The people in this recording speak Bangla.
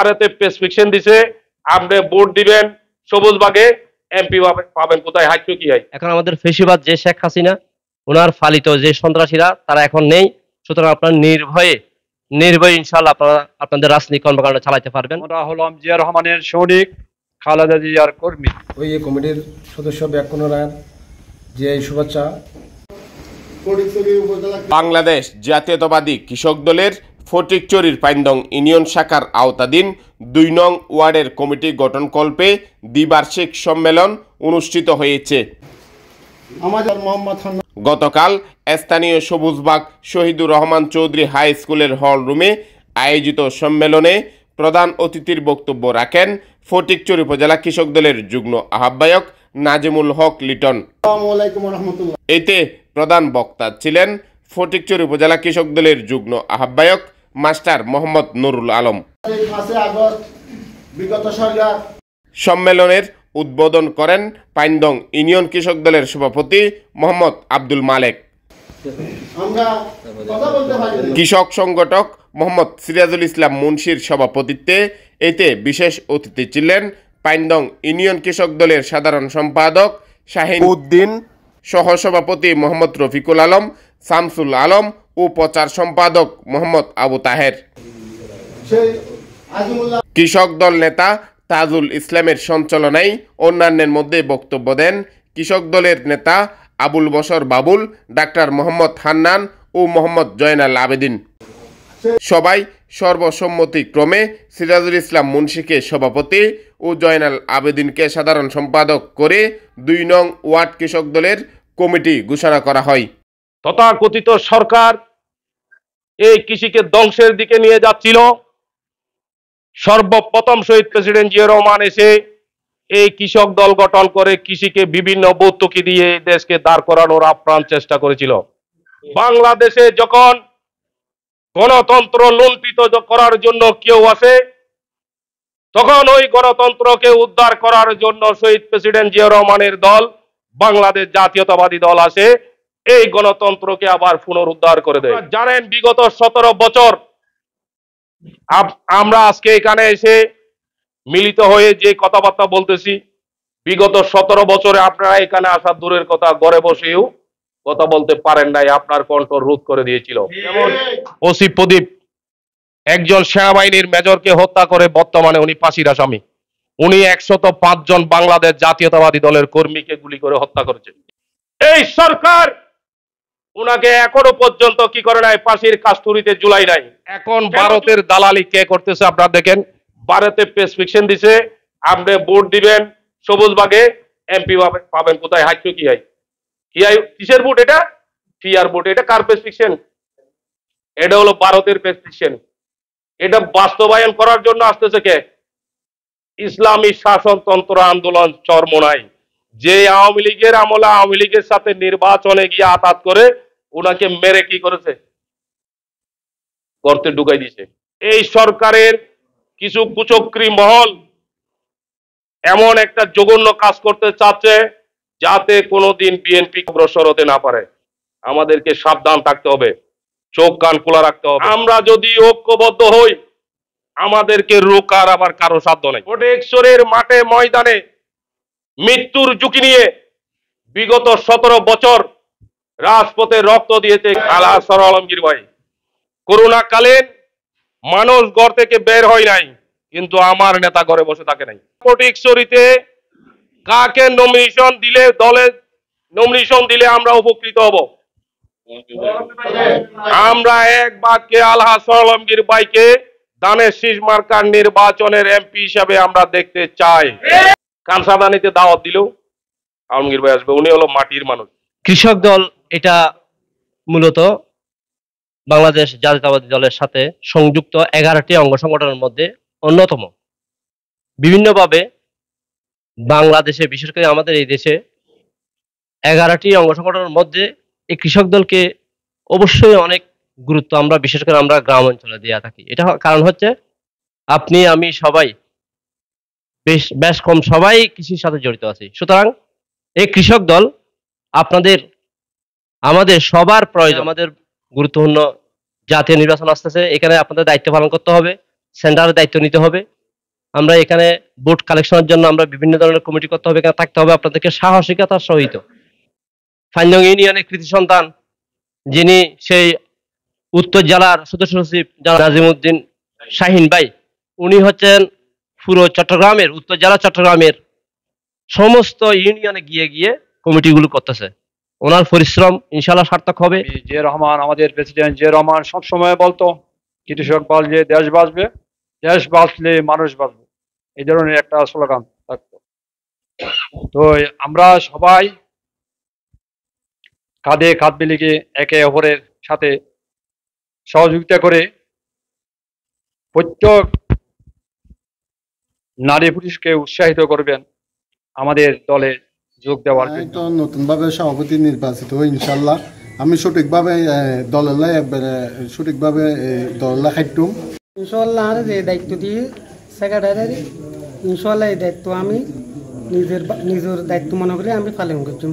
ভারতে প্রেসক্রিপশন দিছে, আপনি ভোট দিবেন সবুজবাগে, এমপি পাবেন কোথায়? হাইকো কি হয়? এখন আমাদের ফেসিবাদ যে শেখ হাসিনা, ওনার ফালিত যে সন্ত্রাসীরা তারা এখন নেই। সুতরাং আপনারা নির্ভয়ে ইনশাআল্লাহ আপনারা আপনাদের রাজনৈতিক কর্মকাণ্ড চালাতে পারবেন। আমরা হলাম জিয়া রহমানের সৈনিক, খালেদা জিয়ার কর্মী। ওই কমিটির সদস্য ব্যাকুণ রায়ের যে শুভেচ্ছা। বাংলাদেশ জাতীয়তাবাদী কৃষক দলের ফটিকছড়ির পাইন্দং ইউনিয়ন শাখার আওতাধীন ২ নং ওয়ার্ডের কমিটি গঠনকল্পে দ্বিবার্ষিক সম্মেলন অনুষ্ঠিত হয়েছে। গতকাল স্থানীয় সবুজবাগ শহীদুর রহমান চৌধুরী হাই স্কুলের হল রুমে আয়োজিত সম্মেলনে প্রধান অতিথির বক্তব্য রাখেন ফটিকছড়ি উপজেলা কৃষক দলের যুগ্ম আহ্বায়ক নাজিমুল হক লিটন। এতে প্রধান বক্তা ছিলেন ফটিকছড়ি উপজেলা কৃষক দলের যুগ্ম আহ্বায়ক মাস্টার মোহাম্মদ নুরুল আলম। সম্মেলনের উদ্বোধন করেন পাইন্দং ইউনিয়ন কৃষক দলের সভাপতি মোহাম্মদ আব্দুল মালেক। কৃষক সংগঠক মোহাম্মদ সিরাজুল ইসলাম মুন্সির সভাপতিত্বে এতে বিশেষ অতিথি ছিলেন পাইন্দং ইউনিয়ন কৃষক দলের সাধারণ সম্পাদক শাহিন উদ্দিন, সহসভাপতি মোহাম্মদ রফিকুল আলম, শামসুল আলম ও প্রচার সম্পাদক মোহাম্মদ আবু তাহের। কৃষক দল নেতা তাজুল ইসলামের সঞ্চালনায় অন্যান্যের মধ্যে বক্তব্য দেন কৃষক দলের নেতা আবুল বশর বাবুল, ডাক্তার মোহাম্মদ হান্নান ও মোহাম্মদ জয়নাল আবেদিন। সবাই সর্বসম্মতিক্রমে সিরাজুল ইসলাম মুন্সিকে সভাপতি ও জয়নাল আবেদিনকে সাধারণ সম্পাদক করে ২ নং ওয়ার্ড কৃষক দলের কমিটি ঘোষণা করা হয়। তথাকথিত সরকার এই কৃষিকে ধ্বংসের দিকে নিয়ে যাচ্ছিল। সর্বপ্রথম শহীদ প্রেসিডেন্ট জিয়া রহমান এসে এই কৃষক দল গঠন করে কৃষিকে বিভিন্ন ভর্তুকি দিয়ে দেশকে দাঁড় করানোর আপ্রাণ চেষ্টা করেছিল। বাংলাদেশে যখন গণতন্ত্র লুণ্ঠিত করার জন্য কেউ আসে, তখন ওই গণতন্ত্রকে উদ্ধার করার জন্য শহীদ প্রেসিডেন্ট জিয়া রহমানের দল বাংলাদেশ জাতীয়তাবাদী দল আসে, এই গণতন্ত্রকে আবার পুনরুদ্ধার করে দেয়। জানেন, বিগত 17 বছর আমরা আজকে এখানে এসে মিলিত হয়ে যে কথাবার্তা বলতেছি, বিগত 17 বছরে আপনারা এখানে আসার দূরের কথা, ঘরে বসেও কথা বলতে পারেন নাই, আপনার কণ্ঠ রোধ করে দিয়েছিল। যেমন ওসি প্রদীপ একজন সেনাবাহিনীর মেজরকে হত্যা করে বর্তমানে উনি ফাঁসির আসামি। উনি 105 জন বাংলাদেশ জাতীয়তাবাদী দলের কর্মীকে গুলি করে হত্যা করেছেন। এই সরকার উনাকে এখনো পর্যন্ত কি করে নাই, ফাঁসির কাস্তুরিতে ঝুলাই নাই। এখন ভারতের দালালি কে করতেছে আপনারা দেখেন। ভারতে প্রেসক্রিপশন দিছে, আপনি ভোট দিবেন সবুজবাগে, এমপি পাবেন কোথায়? হাইকো কি হয়? কিসের ভোট এটা? TR vote. এটা কার প্রেসক্রিপশন? এটা হলো ভারতের প্রেসক্রিপশন। এটা বাস্তবায়ন করার জন্য আসতেছে কে? ইসলামী শাসনতন্ত্র আন্দোলন চরমোনাই। যে আওয়ামী লীগের আমলে আওয়ামী লীগের সাথে নির্বাচনে গিয়ে আঘাত করে ওনাকে মেরে কি করেছে? গর্তে ঢুকাই দিয়েছে। এই সরকারের কিছু কুচক্রী মহল এমন একটা জঘন্য কাজ করতে চাচ্ছে যাতে কোনোদিন বিএনপি অগ্রসর হতে না পারে। আমাদেরকে সাবধান থাকতে হবে, চোখ কান খোলা রাখতে হবে। আমরা যদি ঐক্যবদ্ধ হই, আমাদেরকে রোকার আবার কারো সাধ্য নেই। ফটিকছড়ির মাঠে ময়দানে মৃত্যুর ঝুঁকি নিয়ে বিগত 17 বছর রাজপথে রক্ত দিয়েছে আলহাসর আলমগীর ভাই। করোনা কালীন মানুষ ঘর থেকে বের হয় নাই, কিন্তু আমার নেতা ঘরে বসে থাকে নাই। ফটিকছড়িতে কাকে নমিনেশন দিলে, দলে নমিনেশন দিলে আমরা উপকৃত হব? আমরা এক বাক্যে আলহাসর আলমগীর ভাইকে দানের শীষ মার্কার নির্বাচনের এমপি হিসাবে আমরা দেখতে চাই। কানসাদানিতে দাওয়াত দিলেও আলমগীর ভাই আসবে, উনি হলো মাটির মানুষ। কৃষক দল এটা মূলত বাংলাদেশ জাতীয়তাবাদী দলের সাথে সংযুক্ত 11টি অঙ্গ সংগঠনের মধ্যে অন্যতম। বিভিন্নভাবে বাংলাদেশে, বিশেষ করে আমাদের এই দেশে 11টি অঙ্গ সংগঠনের মধ্যে এই কৃষক দলকে অবশ্যই অনেক গুরুত্ব আমরা বিশেষ করে আমরা গ্রাম অঞ্চলে দিয়ে থাকি। এটা কারণ হচ্ছে আপনি আমি সবাই বেশ কম সবাই কৃষির সাথে জড়িত আছি। সুতরাং এই কৃষক দল আমাদের সবার প্রয়োজন। আমাদের গুরুত্বপূর্ণ জাতীয় নির্বাচন আসতেছে, এখানে আপনাদের দায়িত্ব পালন করতে হবে। সেন্টারের দায়িত্ব নিতে হবে। আমরা এখানে ভোট কালেকশনের জন্য আমরা বিভিন্ন ধরনের কমিটি করতে হবে, এখানে থাকতে হবে আপনাদেরকে সাহসিকতার সহিত। ফাইনং ইউনিয়নের কৃতি সন্তান যিনি সেই উত্তর জেলার সদস্য সচিব নাজিমউদ্দিন শাহিন ভাই, উনি হচ্ছেন পুরো চট্টগ্রামের, উত্তর জেলা চট্টগ্রামের সমস্ত ইউনিয়নে গিয়ে গিয়ে কমিটিগুলো করতেছে। ওনার পরিশ্রম ইনশাল্লাহ সার্থক হবে। যে রহমান, আমাদের প্রেসিডেন্ট যে রহমান সবসময় বলতো কৃষক বাঁচলে দেশ বাঁচবে, দেশ বাঁচলে মানুষ বাঁচবে, এই ধরনের একটা স্লোগান থাকতো। তো আমরা সবাই কাঁধে কাঁধ মিলিয়ে একে অপরের সাথে সহযোগিতা করে প্রত্যেক নারী পুরুষকে উৎসাহিত করবেন আমাদের দলে যোগ দেওয়ার আমি জন্য। তো নতুনভাবে সভাপতি নির্বাচিত হই ইনশাল্লাহ। আমি সঠিকভাবে দলের একবারে সঠিকভাবে দলের খাইতুম ইনশাল্লাহ। আর যে দায়িত্ব দিয়ে সেক্রেটারি, ইনশাল্লাহ এই দায়িত্ব আমি নিজের দায়িত্ব মনে করে আমি পালন করছি।